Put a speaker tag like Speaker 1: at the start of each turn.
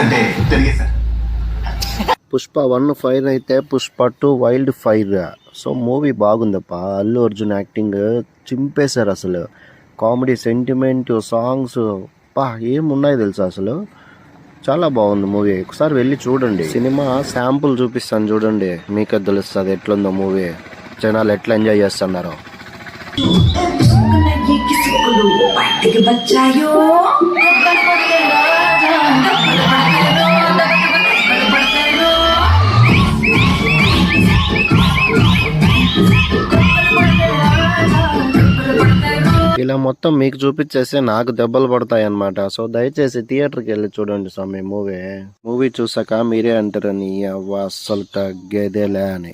Speaker 1: అంటే తెలియదు.
Speaker 2: పుష్ప 1 ఫైర్ అయితే Pushpa 2 wild fire. So movie బాగుందప్ప. అల్లు అర్జున్ యాక్టింగ్ చింపేశారు అసలు. కామెడీ, సెంటిమెంట్, సాంగ్స్ పా ఏమున్నాయి తెలుసా అసలు. చాలా బాగుంది మూవీ. ఒకసారి వెళ్ళి చూడండి. సినిమా శాంపుల్ చూపిస్తాను చూడండి, మీకే తెలుస్తుంది ఎట్లుందో మూవీ, జనాలు ఎట్లా ఎంజాయ్ చేస్తున్నారో. ఇలా మొత్తం మీకు చూపించేస్తే నాకు దెబ్బలు పడతాయి అన్నమాట. సో దయచేసి థియేటర్కి వెళ్ళి చూడండి స్వామి మూవీ చూసాక మీరే అంటారని అవ్వ అస్సలు తగ్గేదేలే అని.